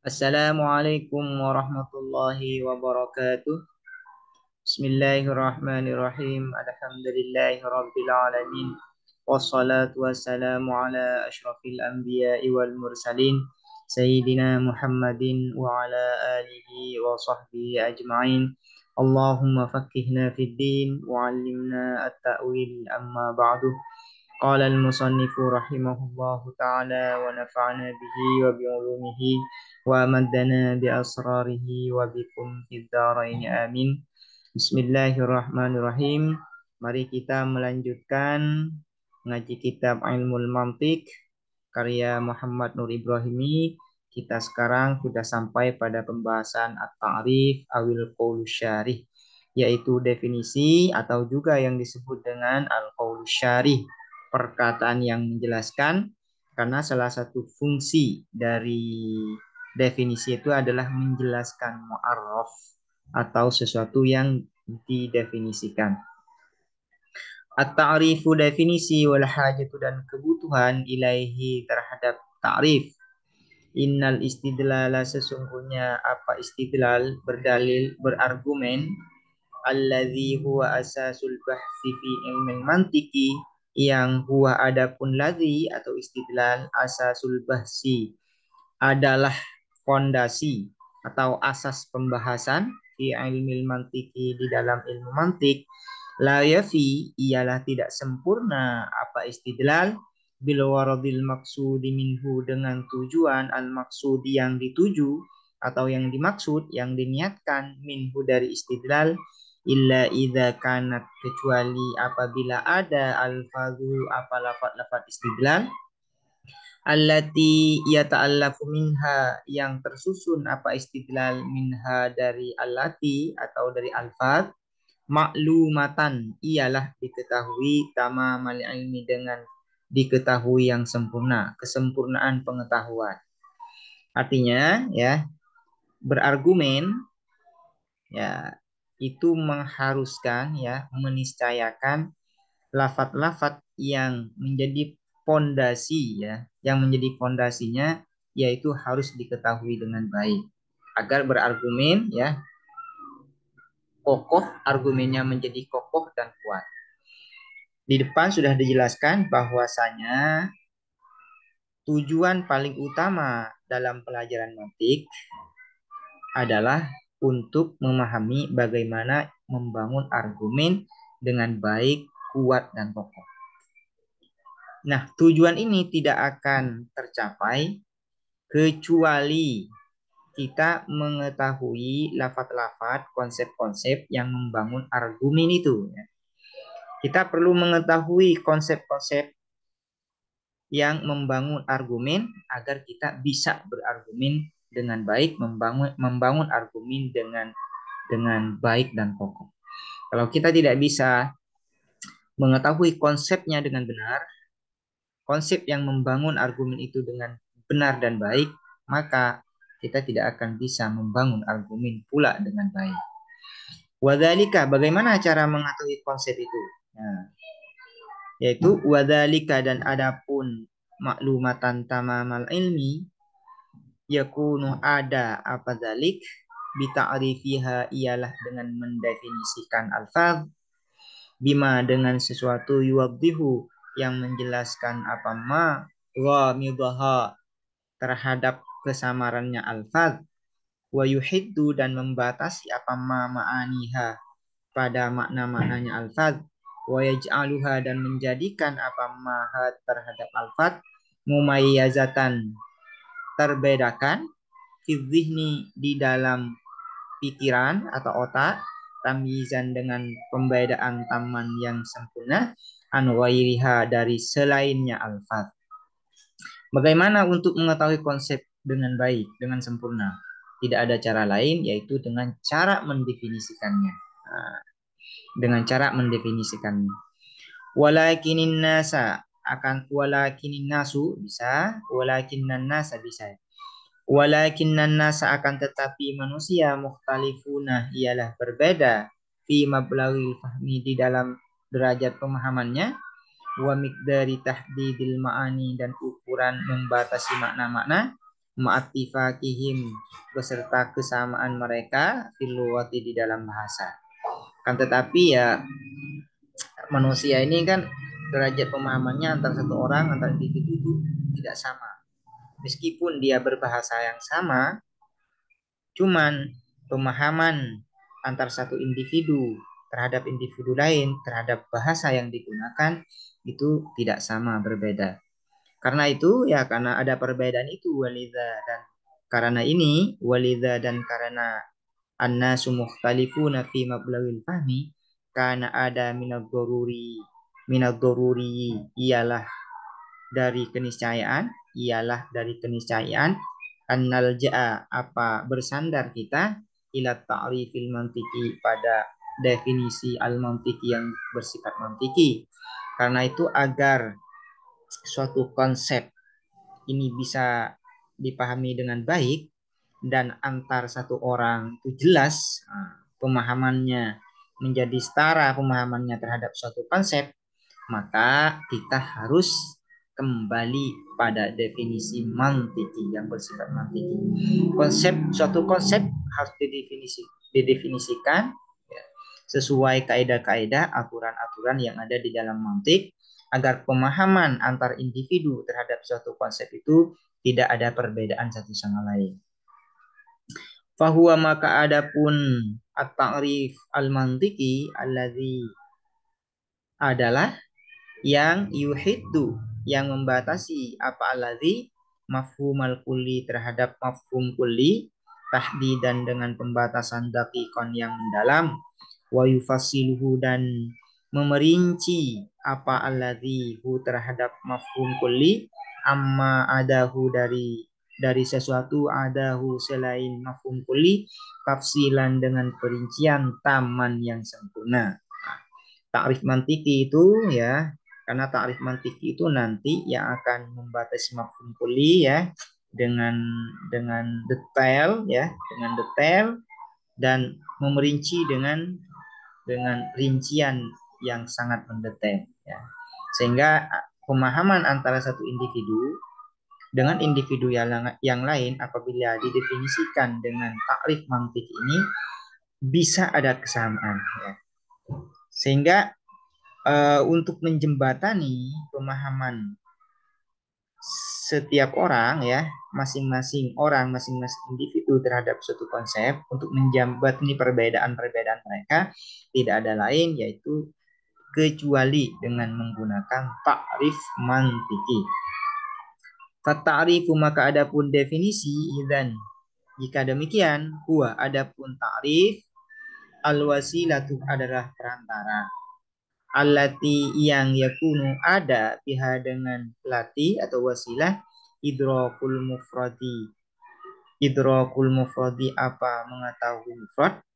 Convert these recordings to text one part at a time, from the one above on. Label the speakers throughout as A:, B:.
A: Assalamualaikum warahmatullahi wabarakatuh. Bismillahirrahmanirrahim. Alhamdulillahi rabbil alamin. Wassalatu wassalamu ala asyrafil anbiya'i wal mursalin. Sayyidina Muhammadin wa ala alihi wa sahbihi ajma'in. Allahumma faqqihna fid din wa 'allimna at-ta'wil amma ba'du. قال المصنف رحمه الله تعالى ونفعنا به وبعلومه ومدنا بأسراره وبكم في الدارين آمين. Bismillahirrahmanirrahim. Mari kita melanjutkan ngaji kitab Ilmul Mantiq karya Muhammad Nur Ibrahimi. Kita sekarang sudah sampai pada pembahasan at-ta'rif awil qaul syarih, yaitu definisi atau juga yang disebut dengan al-qaul syarih, perkataan yang menjelaskan, karena salah satu fungsi dari definisi itu adalah menjelaskan mu'arraf atau sesuatu yang didefinisikan. At-ta'rifu definisi wal hajatu dan kebutuhan ilaihi terhadap ta'rif. Innal istidlala sesungguhnya apa istidlal, berdalil, berargumen, alladzi huwa asasul bahsi fi ilmil mantiki, yang huwa adapun ladzi atau istidlal asasul bahsi adalah fondasi atau asas pembahasan fi ilmil mantiki di dalam ilmu mantik. La yafi ialah tidak sempurna apa istidlal bil waradil maksudi minhu dengan tujuan al maksudi yang dituju atau yang dimaksud, yang diniatkan minhu dari istidlal, illa idza kanat kecuali apabila ada alfazu apa lafaz-lafaz istidlal allati yata'allafu minha yang tersusun apa istidlal minha dari allati atau dari alfaz, maklumatan ialah diketahui tamamal ilmi dengan diketahui yang sempurna, kesempurnaan pengetahuan. Artinya ya, berargumen ya itu mengharuskan ya, meniscayakan lafat-lafat yang menjadi fondasi ya, yang menjadi fondasinya yaitu harus diketahui dengan baik agar berargumen ya kokoh, argumennya menjadi kokoh dan kuat. Di depan sudah dijelaskan bahwasanya tujuan paling utama dalam pelajaran mantik adalah untuk memahami bagaimana membangun argumen dengan baik, kuat, dan kokoh. Nah, tujuan ini tidak akan tercapai kecuali kita mengetahui lafaz-lafaz, konsep-konsep yang membangun argumen itu. Kita perlu mengetahui konsep-konsep yang membangun argumen agar kita bisa berargumen dengan baik, membangun argumen dengan baik dan kokoh. Kalau kita tidak bisa mengetahui konsepnya dengan benar, konsep yang membangun argumen itu dengan benar dan baik, maka kita tidak akan bisa membangun argumen pula dengan baik. Wadhalika, bagaimana cara mengetahui konsep itu? Nah, yaitu wadhalika dan adapun maklumatan tamamal ilmi yakunu ada apa dzalik bita'rifiha ialah dengan mendefinisikan alfaz bima dengan sesuatu yuwaddihu yang menjelaskan apa ma ghamidaha terhadap kesamarannya alfaz, wa yuhiddu dan membatasi apa ma ma'aniha pada makna-maknanya alfaz, wa yaj'aluha dan menjadikan apa ma terhadap alfaz mumayyazatan terbedakan fi dzihni di dalam pikiran atau otak, tamyizan dengan pembedaan taman yang sempurna, an ghairiha dari selainnya alfaz. Bagaimana untuk mengetahui konsep dengan baik, dengan sempurna? Tidak ada cara lain yaitu dengan cara mendefinisikannya. Nah, dengan cara mendefinisikannya. Walakinin nasa akan walakinin nasu bisa, walakinan nasa bisa. Walakinan nasa akan tetapi manusia mukhtalifuna ialah berbeda fi mablagil fahmi di dalam derajat pemahamannya, wa miqdari tahdidil ma'ani dan ukuran membatasi makna-makna, ma'attifaqihim beserta kesamaan mereka fil lughati di dalam bahasa. Kan tetapi ya manusia ini kan derajat pemahamannya antara satu orang antara individu itu tidak sama. Meskipun dia berbahasa yang sama, cuman pemahaman antar satu individu terhadap individu lain terhadap bahasa yang digunakan itu tidak sama, berbeda. Karena itu ya karena ada perbedaan itu walidha dan karena ini walidha dan karena annasu mukhtalifuna fi mablagil fahmi karena ada minad-daruri ialah dari keniscayaan annal ja'a apa bersandar kita ila ta'rifil mantiki pada definisi al-mantiki yang bersifat mantiki. Karena itu agar suatu konsep ini bisa dipahami dengan baik dan antar satu orang itu jelas pemahamannya menjadi setara pemahamannya terhadap suatu konsep, maka kita harus kembali pada definisi mantiki yang bersifat mantiki. Suatu konsep harus didefinisikan ya, sesuai kaidah-kaidah, aturan-aturan yang ada di dalam mantik agar pemahaman antar individu terhadap suatu konsep itu tidak ada perbedaan satu sama lain. Fahuwa maka adapun at-ta'rif al-mantiki alladzi adalah yang yuhiddu yang membatasi apa alladzi mafhumal kulli terhadap mafhum kulli tahdidan dengan pembatasan dakikon yang mendalam wa yufassiluhu dan memerinci apa alladzi hu terhadap mafhum kulli amma adahu dari sesuatu adahu selain mafhum kulli tafsilan dengan perincian taman yang sempurna. Takrif mantiki itu ya, karena takrif mantiki itu nanti yang akan membatasi mafhum kulli ya dengan detail ya, dengan detail dan memerinci dengan rincian yang sangat mendetail ya. Sehingga pemahaman antara satu individu dengan individu yang lain apabila didefinisikan dengan takrif mantik ini bisa ada kesamaan ya. Sehingga untuk menjembatani pemahaman setiap orang ya, masing-masing orang, masing-masing individu terhadap suatu konsep untuk menjembatani perbedaan-perbedaan mereka tidak ada lain yaitu kecuali dengan menggunakan takrif mantiki. Ta'rifu maka adapun definisi dan jika demikian huwa adapun ta'rif al-wasilatu adalah perantara allati yang yakunu ada pihak dengan lati atau wasilah idrakul mufradi apa mengetahui mufrad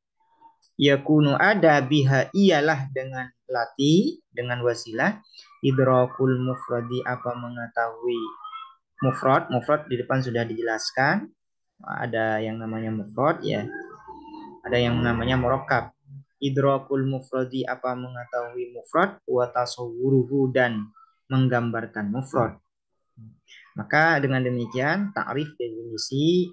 A: yakunu ada biha ialah dengan lati dengan wasilah idrakul mufradi apa mengetahui mufrad di depan sudah dijelaskan ada yang namanya mufrad ya, ada yang namanya murakkab. Idrakul mufradi apa mengetahui mufrad wa tasawwuruhu dan menggambarkan mufrad. Maka dengan demikian takrif definisi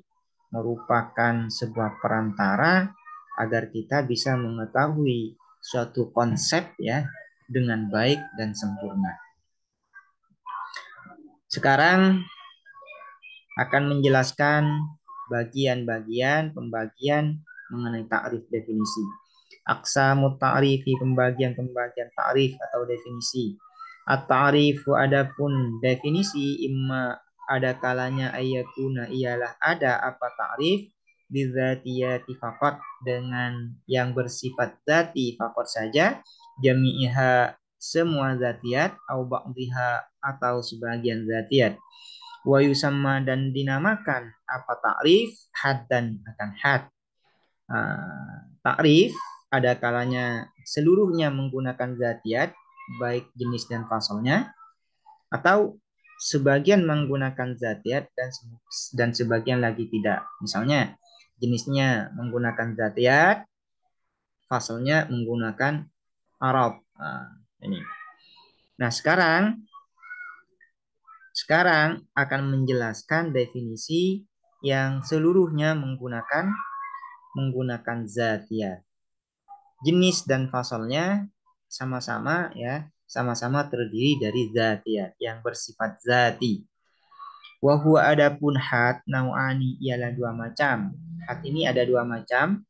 A: merupakan sebuah perantara agar kita bisa mengetahui suatu konsep ya dengan baik dan sempurna. Sekarang akan menjelaskan bagian-bagian pembagian mengenai takrif definisi. Aqsamut ta'rifi pembagian-pembagian ta'rif atau definisi. At-ta'rifu adapun definisi imma ada kalanya ayatuna ialah ada apa ta'rif bidzatiyati faqat dengan yang bersifat zati faqat saja jami'iha semua zatiat au ba'dhiha atau sebagian zatiat wa yusamma dan dinamakan apa takrif haddan akan had. Takrif ada kalanya seluruhnya menggunakan zatiat baik jenis dan fasalnya atau sebagian menggunakan zatiat dan sebagian lagi tidak. Misalnya jenisnya menggunakan zatiat, fasalnya menggunakan arab. Ini. Nah, sekarang akan menjelaskan definisi yang seluruhnya menggunakan zatiyat. Jenis dan fasalnya sama-sama ya, sama-sama terdiri dari zatiyat yang bersifat zati. Wa huwa adapun had nau'ani ialah dua macam. Had ini ada dua macam.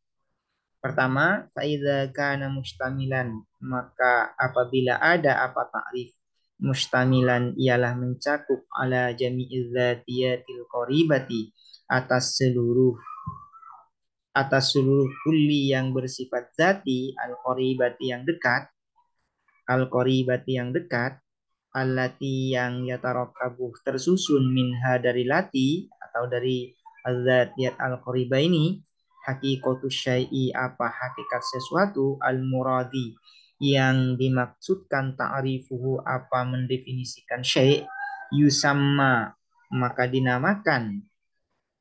A: Pertama, faidza kana mustamilan, maka apabila ada apa takrif mustamilan ialah mencakup ala jami'iz zatiyatil qaribati atas seluruh kulli yang bersifat zati al-qaribati yang dekat, allati yang yatarakabu tersusun minha dari lati atau dari al-zatiyat al-qaribah ini, hakikatus syai'i apa hakikat sesuatu, al-muradi yang dimaksudkan, ta'rifuhu apa mendefinisikan syai', yusamma maka dinamakan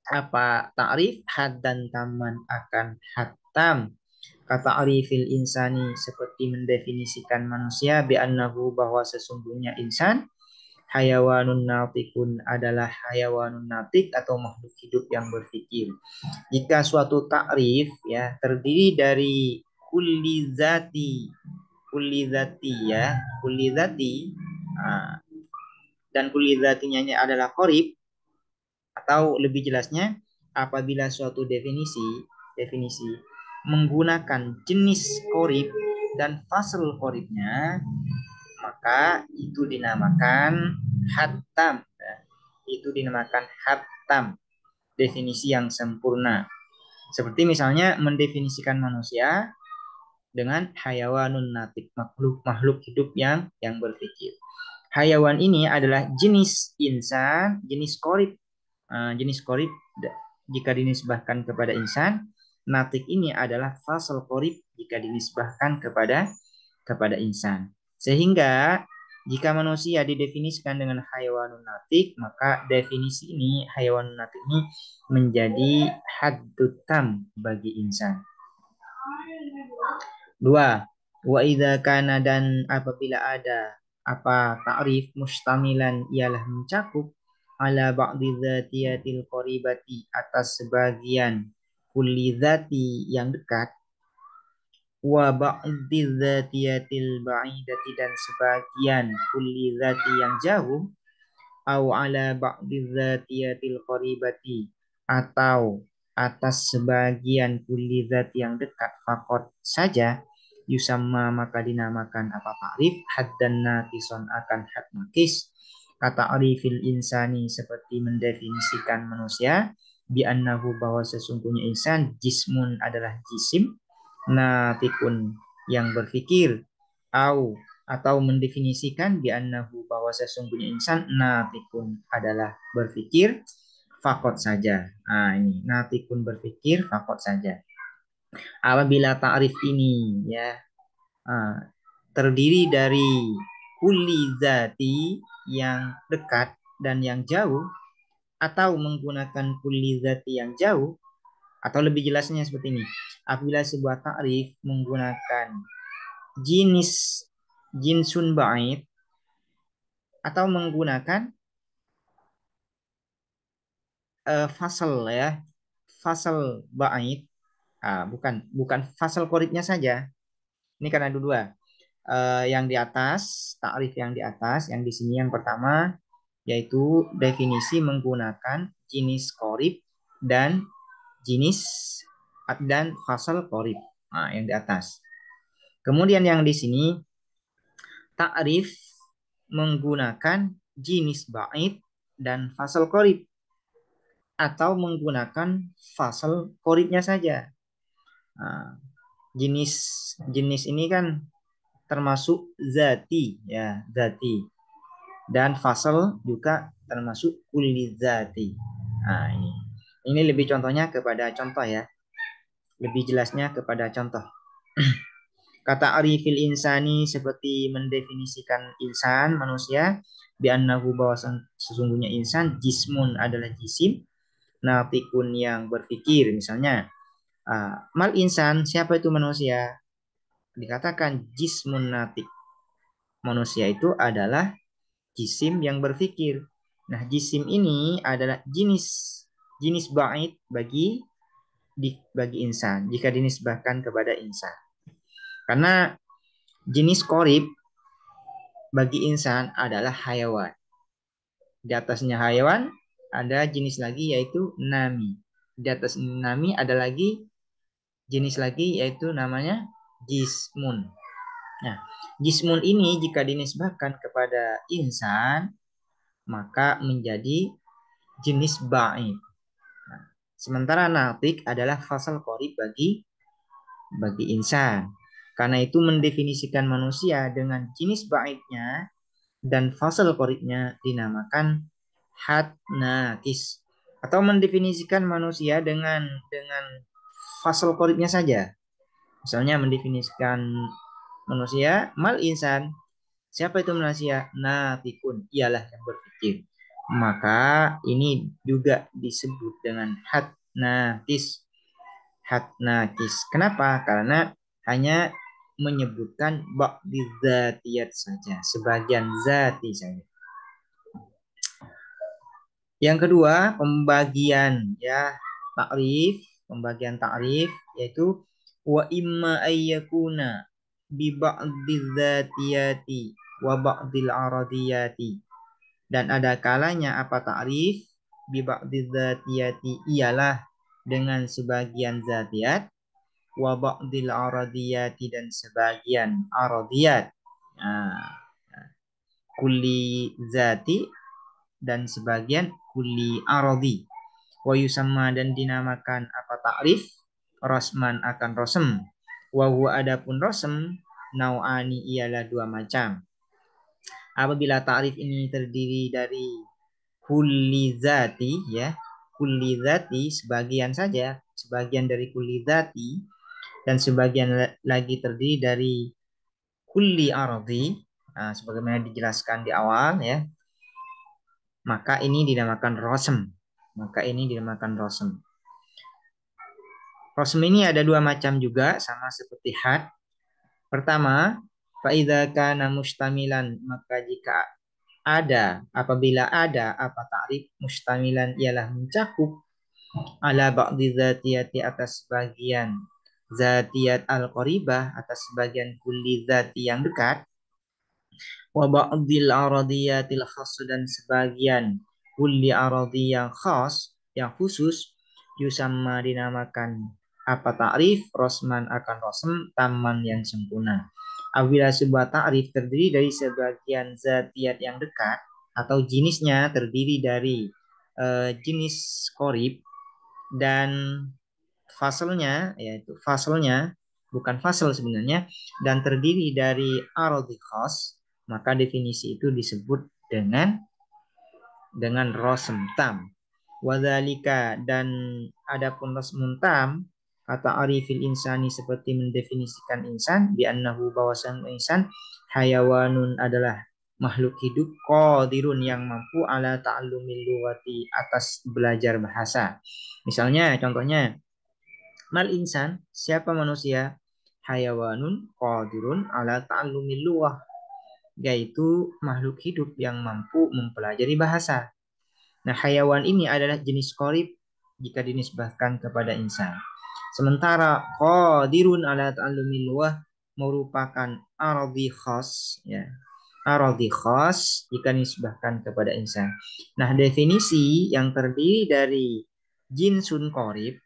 A: apa ta'rif haddan taman akan hatam, kata arifil insani seperti mendefinisikan manusia bi'annahu bahwa sesungguhnya insan hayawanun natikun adalah hayawanun natik atau makhluk hidup yang berpikir. Jika suatu takrif ya terdiri dari kulli zati ah, dan kulli zatinya adalah qarib, atau lebih jelasnya apabila suatu definisi menggunakan jenis korib dan fasal koribnya, maka itu dinamakan hatam. Itu dinamakan hatam, definisi yang sempurna. Seperti misalnya mendefinisikan manusia dengan hayawanun natik, makhluk hidup yang berpikir. Hayawan ini adalah jenis insan, jenis korib. Jenis korib jika dinisbahkan kepada insan, natik ini adalah fasal korib jika dinisbahkan kepada insan. Sehingga jika manusia didefinisikan dengan hayawanun natik, maka definisi ini hayawanun natik ini menjadi haddutam bagi insan. Dua, wa idza kana dan apabila ada apa ta'rif mustamilan ialah mencakup ala ba'di dzatiyatil qaribati atas sebagian kulli dzati yang dekat, wa ba'di dzatiyatil ba'idati dan sebagian kulli dzati yang jauh, au ala ba'di dzatiyatil qaribati atau atas sebagian kulli dzati yang dekat fakot saja, yusamma maka dinamakan apa ta'rif haddan nakison akan had nakis, kata arifil insani seperti mendefinisikan manusia bi annahu bahwa sesungguhnya insan jismun adalah jisim, natikun yang berpikir, atau mendefinisikan bi annahu bahwa sesungguhnya insan natikun adalah berpikir fakot saja. Nah, ini natikun berpikir fakot saja. Apabila ta'rif ini ya terdiri dari kulli zati yang dekat dan yang jauh, atau menggunakan kulli zati yang jauh, atau lebih jelasnya seperti ini. Apabila sebuah ta'rif menggunakan jenis jinsun ba'id atau menggunakan fasal ya, fasal ba'id, bukan fasal koribnya saja. Ini karena ada dua. Yang di atas, takrif yang di atas, yang di sini yang pertama yaitu definisi menggunakan jenis korib dan jenis dan fasal korib. Nah, yang di atas. Kemudian yang di sini takrif menggunakan jenis ba'id dan fasal korib atau menggunakan fasal koribnya saja. Nah, jenis jenis ini kan termasuk zati ya, zati, dan fasal juga termasuk kulli zati. Nah, ini lebih contohnya kepada contoh ya, lebih jelasnya kepada contoh. Kata arifil insani seperti mendefinisikan insan manusia bi annahu bahwa sesungguhnya insan jismun adalah jisim, natikun yang berpikir. Misalnya mal insan, siapa itu manusia? Dikatakan jismun natik, manusia itu adalah jisim yang berpikir. Nah, jisim ini adalah jenis jenis ba'id bagi insan jika dinisbahkan kepada insan. Karena jenis qorib bagi insan adalah hayawan. Di atasnya hayawan ada jenis lagi yaitu nami. Di atas nami ada lagi jenis lagi yaitu namanya jismun. Nah, jismun ini jika dinisbahkan kepada insan maka menjadi jenis ba'id. Nah, sementara natik adalah fasal qorib bagi insan. Karena itu mendefinisikan manusia dengan jenis ba'idnya dan fasal qoribnya dinamakan had nakis. Atau mendefinisikan manusia dengan fasal qoribnya saja. Misalnya mendefinisikan manusia mal insan. Siapa itu manusia? Natikun, ialah yang berpikir. Maka ini juga disebut dengan had nakis. Had nakis. Kenapa? Karena hanya menyebutkan ba'di zatiyat saja, sebagian zati saja. Yang kedua, pembagian takrif yaitu wa imma ayyakuna bi ba'di dzatiyati wa ba'dil aradiyati. Dan ada kalanya apa takrif bi ba'di dzatiyati ialah dengan sebagian zatiyat wa ba'dil aradiyati dan sebagian aradiyat. Nah, kulli zati dan sebagian kulli aradi. Wa yusamma dan dinamakan apa takrif rosman akan rosem. Wa huwa adapun rosem nau'ani ialah dua macam. Apabila takrif ini terdiri dari kulli zati ya, kulli zati sebagian saja, sebagian dari kulli zati dan sebagian lagi terdiri dari kulli aradi. Nah, sebagaimana dijelaskan di awal ya, maka ini dinamakan rosem. Rosem ini ada dua macam juga, sama seperti had. Pertama, faidza kana mustamilan, maka jika apabila ada apa takrif mustamilan ialah mencakup ala ba'di zatiyati atas sebagian zatiyat al-qaribah, atas sebagian kulli zati yang dekat, wa ba'dil aradiyatil khas dan sebagian kulli aradi yang khas, yang khusus, yusamma dinamakan apa takrif rosman akan rosm taman yang sempurna. Apabila sebuah takrif terdiri dari sebagian zatiyat yang dekat atau jenisnya terdiri dari jenis korib dan fasalnya bukan fasal sebenarnya, dan terdiri dari aradi khas, maka definisi itu disebut dengan rosm tam. Wadhalika dan adapun rosmun tam kata arifil insani seperti mendefinisikan insan bi annahu bawasan insan hayawanun adalah makhluk hidup qadirun yang mampu ala ta'allumil lughati atas belajar bahasa. Misalnya contohnya mal insan siapa manusia hayawanun qadirun ala ta'allumil lughah, yaitu makhluk hidup yang mampu mempelajari bahasa. Nah, hayawan ini adalah jenis qorib jika dinisbahkan kepada insan. Sementara qadirun ala ta'allumil lughah merupakan aradi khas ya. Aradi khas jika dinisbahkan kepada insan. Nah, definisi yang terdiri dari jinsun qorib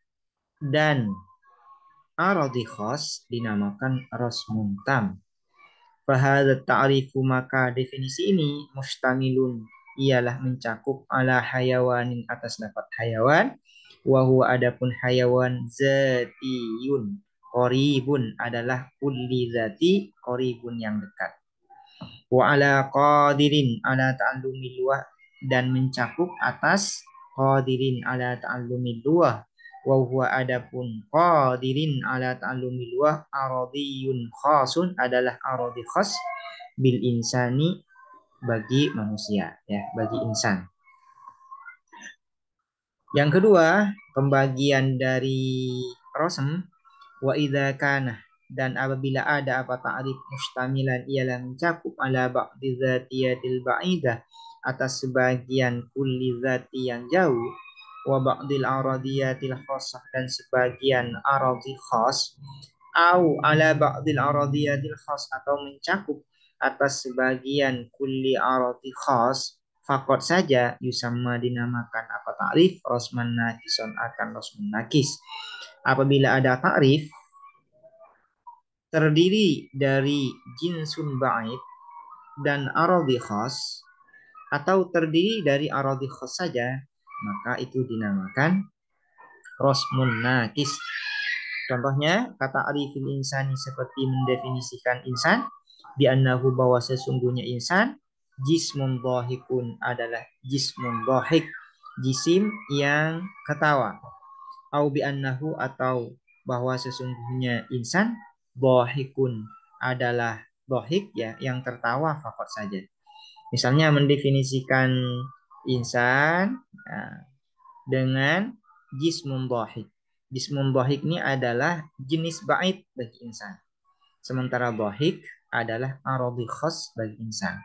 A: dan aradi khas dinamakan rosmun tam. Fahadha ta'rifu maka definisi ini mustamilun ialah mencakup ala hayawanin atas lafaz hayawan wa huwa adapun hayawan zatiyun qaribun adalah kulli zati qaribun yang dekat wa ala qadirin ala ta'allumil luah dan mencakup atas qadirin ala ta'allumil luah wa huwa adapun qadirin ala ta'allumil luah aradiyun khasun adalah aradi khas bil insani bagi manusia ya, bagi insan. Yang kedua, pembagian dari rosem wa idza kana dan apabila ada apa ta'rif mustamilan ialah mencakup ala ba'di zatiyatil ba'idah atas sebagian kulli zati yang jauh wa ba'dil aradiyatil khassah dan sebagian aradi khas, au ala ba'dil aradiyatil khas atau mencakup atas sebagian kulli aradi khas, fakot saja yusamma dinamakan apa ta'rif rosman nakison akan rosman nakis. Apabila ada ta'rif terdiri dari jinsun ba'id dan aradi khas atau terdiri dari aradi khas saja, maka itu dinamakan rosmun nakis. Contohnya kata arifil insani seperti mendefinisikan insan bi'annahu bahwa sesungguhnya insan jismun dhahikun adalah jismun dhahik, jisim yang ketawa. Au bi'annahu atau bahwa sesungguhnya insan dhahikun adalah dhahik ya yang tertawa fakot saja. Misalnya mendefinisikan insan dengan jismun dhahik. Jismun dhahik ini adalah jenis ba'id bagi insan. Sementara dhahik adalah aradi khas bagi insan.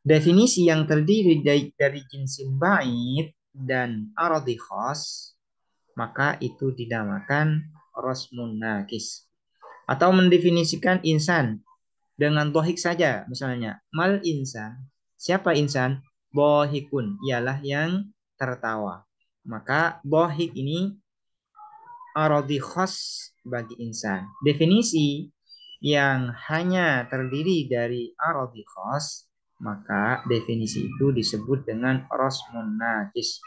A: Definisi yang terdiri dari jinsin ba'id dan aradi khas, maka itu dinamakan rosmun nakis. Atau mendefinisikan insan dengan dhahik saja, misalnya mal insan. Siapa insan? Dhahikun, ialah yang tertawa. Maka dhahik ini aradi khas bagi insan. Definisi yang hanya terdiri dari aradi khas, maka definisi itu disebut dengan rosmun nakis.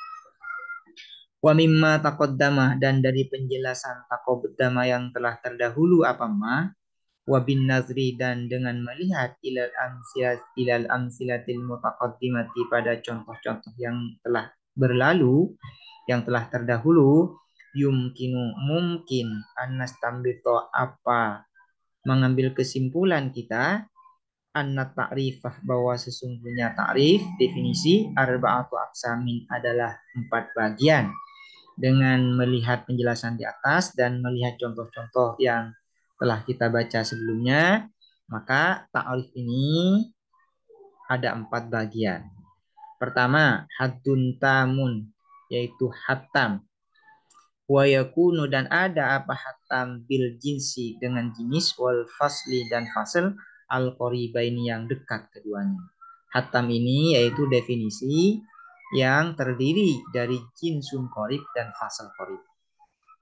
A: Wa mimma taqaddama dan dari penjelasan taqaddama yang telah terdahulu apa ma wa bin nazri dan dengan melihat ilal amsilatil mutaqaddimati pada contoh-contoh yang telah berlalu yang telah terdahulu mungkin annastambito apa mengambil kesimpulan kita anna ta'rifah bahwa sesungguhnya ta'rif definisi arba'atu aqsamin adalah 4 bagian. Dengan melihat penjelasan di atas dan melihat contoh-contoh yang telah kita baca sebelumnya, maka ta'rif ini ada 4 bagian. Pertama, haddun tamun, yaitu hatam. Wa yakunu dan ada apa hatam bil jinsi dengan jenis wal fasli dan fasl al qaribaini yang dekat keduanya. Hatam ini yaitu definisi yang terdiri dari jinsun qarib dan fasl qarib.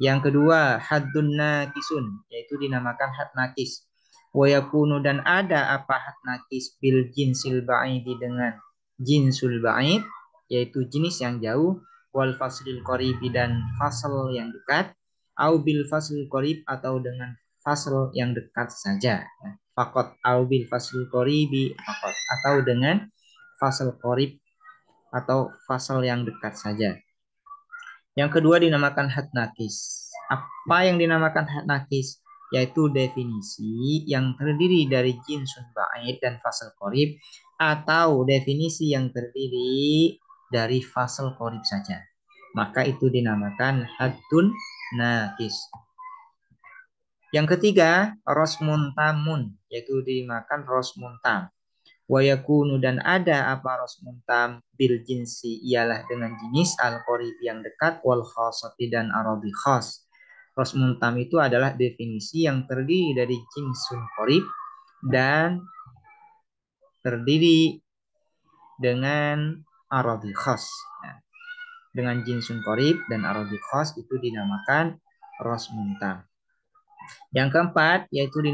A: Yang kedua, haddun nakisun, yaitu dinamakan had nakis. Wa yakunu dan ada apa had nakis bil jinsil ba'idi dengan jinsul ba'id, yaitu jenis yang jauh, wal faslil qaribi dan fasl yang dekat, au bil faslil qarib atau dengan fasl yang dekat saja. Fakot au bil faslil qaribi fakot atau dengan fasl qarib atau fasl yang dekat saja. Yang kedua dinamakan had nakis. Apa yang dinamakan had nakis? Yaitu definisi yang terdiri dari jinsun ba'id dan fasal qorib atau definisi yang terdiri dari fasal qorib saja. Maka itu dinamakan haddun nakis. Yang ketiga, rosmun tamun, yaitu dinamakan rosmun tam. Wa yakunu dan ada apa rosmun tam bil jinsi ialah dengan jenis al qarib yang dekat wal khasati dan arabi khas. Rosmun tam itu adalah definisi yang terdiri dari jinsun qarib dan terdiri dengan arabi khas. Nah, dengan jinsun qarib dan arabi khas itu dinamakan rosmun tam. Yang keempat yaitu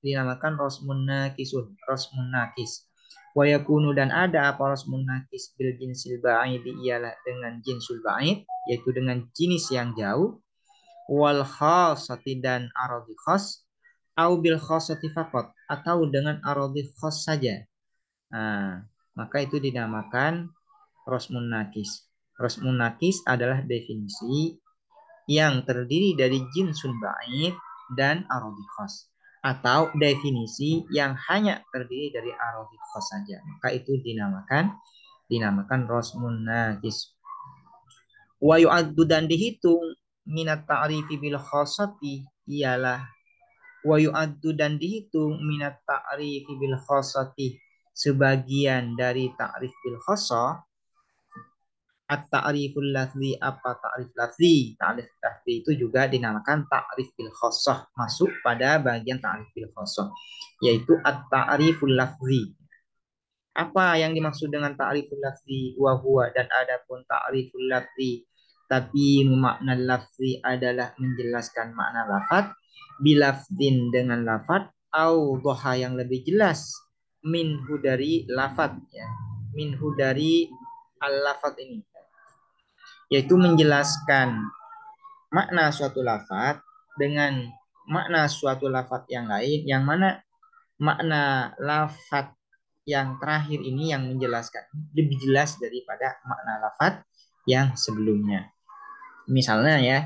A: dinamakan rosmun nakisun, rosmun nakis. Wa yakunu dan ada apa rosmun nakis bil jinsil ba'idi ialah dengan jinsul ba'id, yaitu dengan jenis yang jauh, wal khasati dan aradi khas, au bil khasati faqat atau dengan aradi khas saja. Nah, maka itu dinamakan rosmun nakis. Rosmun nakis adalah definisi yang terdiri dari jinsun ba'id dan aradi khas atau definisi yang hanya terdiri dari aradi khas saja, maka itu dinamakan rosmun nakis. Wa yu'addu dan dihitung minat ta'rifi bil khasati ialah wa yu'addu dan dihitung minat ta'rifi bil khasati sebagian dari ta'rif bil khasa At-ta'riful lafzi, apa ta'rif lafzi? Ta'rif lafzi itu juga dinamakan ta'rif bil khosoh, masuk pada bagian ta'rif bil khosoh, yaitu at-ta'riful lafzi. Apa yang dimaksud dengan ta'riful lafzi? Wa huwa, dan adapun ta'riful lafzi, tapi makna lafzi adalah menjelaskan makna lafaz, bilafzin dengan lafaz, au doha yang lebih jelas, minhu dari lafaz, ya. Minhu dari al-lafaz ini, yaitu menjelaskan makna suatu lafaz dengan makna suatu lafaz yang lain, yang mana makna lafaz yang terakhir ini yang menjelaskan lebih jelas daripada makna lafaz yang sebelumnya. Misalnya ya,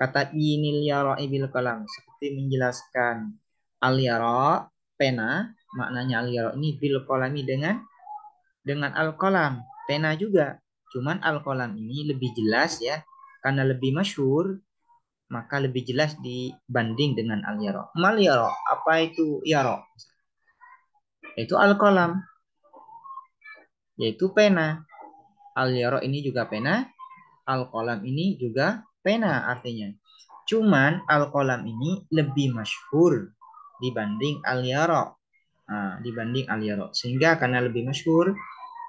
A: kata inil yara bil kalam, seperti menjelaskan al yara pena, maknanya al yara ini bil qalami dengan al-qalam, pena juga. Cuman al-qalam ini lebih jelas ya, karena lebih masyhur, maka lebih jelas dibanding dengan al-yara. Mal yara, apa itu yara? Itu al-qalam, yaitu pena. Al-yara ini juga pena, al-qalam ini juga pena artinya. Cuman al-qalam ini lebih masyhur dibanding al-yara. Nah, dibanding al-yara. Sehingga karena lebih masyhur,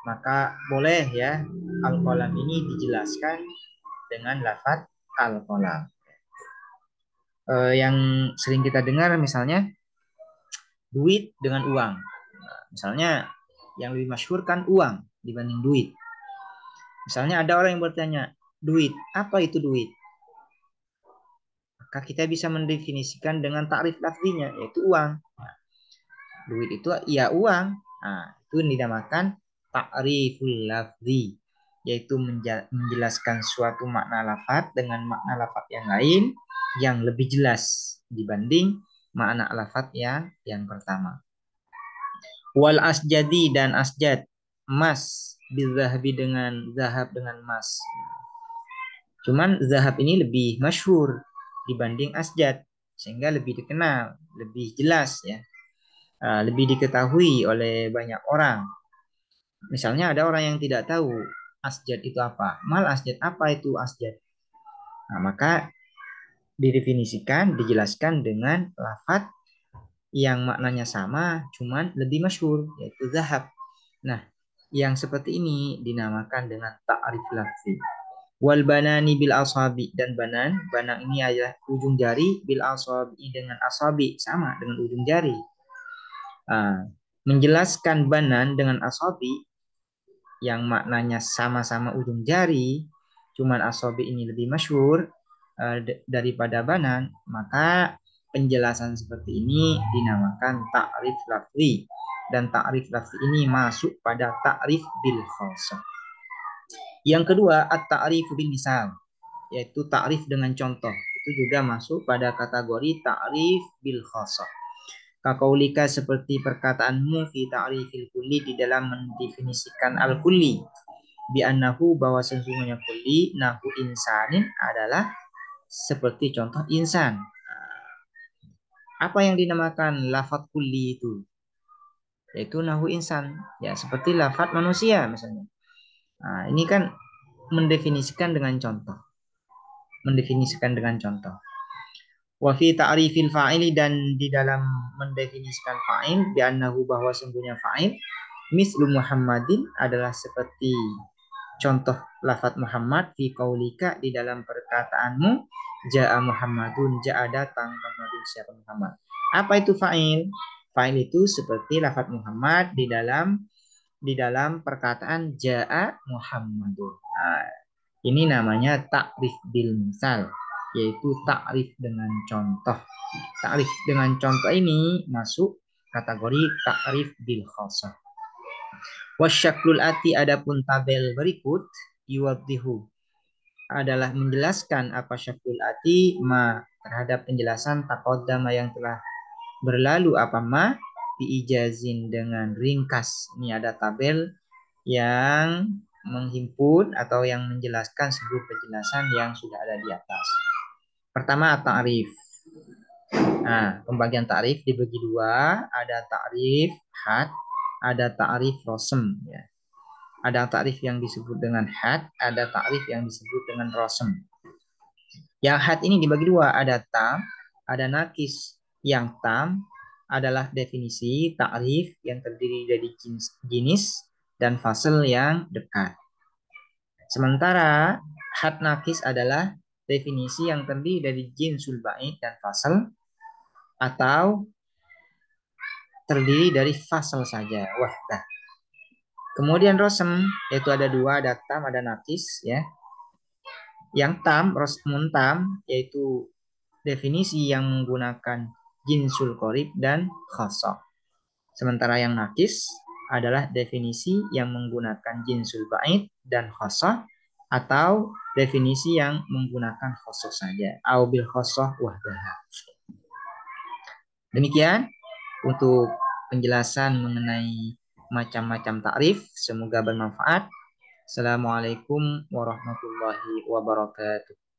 A: maka boleh ya al-qalam ini dijelaskan dengan lafaz al-qalam. Yang sering kita dengar misalnya duit dengan uang. Nah, misalnya yang lebih masyhur kan uang dibanding duit. Misalnya ada orang yang bertanya, duit, apa itu duit? Maka kita bisa mendefinisikan dengan takrif lafzinya, yaitu uang. Nah, duit itu ya uang. Nah, itu dinamakan takriful lafzi, yaitu menjelaskan suatu makna lafaz dengan makna lafaz yang lain yang lebih jelas dibanding makna lafaz yang pertama. Wal asjadi, dan asjad, emas, bizahabi dengan zahab, dengan emas. Cuman zahab ini lebih masyhur dibanding asjad, sehingga lebih dikenal, lebih jelas ya, lebih diketahui oleh banyak orang. Misalnya ada orang yang tidak tahu asjad itu apa, mal asjad, apa itu asjad? Nah, maka didefinisikan, dijelaskan dengan lafaz yang maknanya sama, cuman lebih masyhur, yaitu zahab. Nah, yang seperti ini dinamakan dengan ta'rif lafzi. Wal banani bil asabi, dan banang ini adalah ujung jari, bil asabi dengan asabi, sama dengan ujung jari. Menjelaskan banan dengan asabi yang maknanya sama-sama ujung jari, cuman asabi ini lebih masyhur daripada banan, maka penjelasan seperti ini dinamakan ta'rif lafzi, dan ta'rif lafzi ini masuk pada ta'rif bil khassah. Yang kedua, at-ta'rif bil misal, yaitu ta'rif dengan contoh. Itu juga masuk pada kategori ta'rif bil khassah. Kakaulika, seperti perkataanmu, fi ta'rifil kulli, di dalam mendefinisikan al-kulli, bi annahu, bahwa sesungguhnya kulli, nahu insanin, adalah seperti contoh insan. Apa yang dinamakan lafaz kulli itu? Yaitu nahu insan, ya seperti lafaz manusia misalnya. Nah, ini kan mendefinisikan dengan contoh. Mendefinisikan dengan contoh. Wa fi ta'rifil fa'ili, dan di dalam mendefinisikan fa'il, bi annahu, bahwa sesungguhnya fa'il, mislu Muhammadin, adalah seperti contoh lafaz Muhammad, fi qaulika, di dalam perkataanmu, ja'a Muhammadun, ja'a datang Muhammadun, siapa Muhammad. Apa itu fa'il? Fa'il itu seperti lafaz Muhammad di dalam perkataan ja'a Muhammadun. Nah, ini namanya ta'rif bil misal, yaitu ta'rif dengan contoh. Ta'rif dengan contoh ini masuk kategori ta'rif bil khassah. Wasyaklul ati, adapun tabel berikut, yuwaddihu, adalah menjelaskan apa syaklul ati, ma, terhadap penjelasan taqaddama yang telah berlalu, apa ma, diijazin dengan ringkas. Ini ada tabel yang menghimpun atau yang menjelaskan seluruh penjelasan yang sudah ada di atas. Pertama, ta'rif. Nah, pembagian ta'rif dibagi dua, ada ta'rif had, ada ta'rif rosem ya. Ada takrif yang disebut dengan had, ada takrif yang disebut dengan rosem. Yang had ini dibagi dua, ada tam, ada nakis. Yang tam adalah definisi takrif yang terdiri dari jenis dan fasal yang dekat. Sementara had nakis adalah definisi yang terdiri dari jinsul ba'id dan fasal atau terdiri dari fasal saja. Wahdah. Kemudian rosem yaitu ada dua, ada tam, ada nakis ya. Yang tam, rosmun tam yaitu definisi yang menggunakan jinsul qorib dan khosoh. Sementara yang nakis adalah definisi yang menggunakan jinsul ba'id dan khosoh atau definisi yang menggunakan khosoh saja. Au bil khosoh wahdaha. Demikian untuk penjelasan mengenai macam-macam takrif. Semoga bermanfaat. Assalamualaikum warahmatullahi wabarakatuh.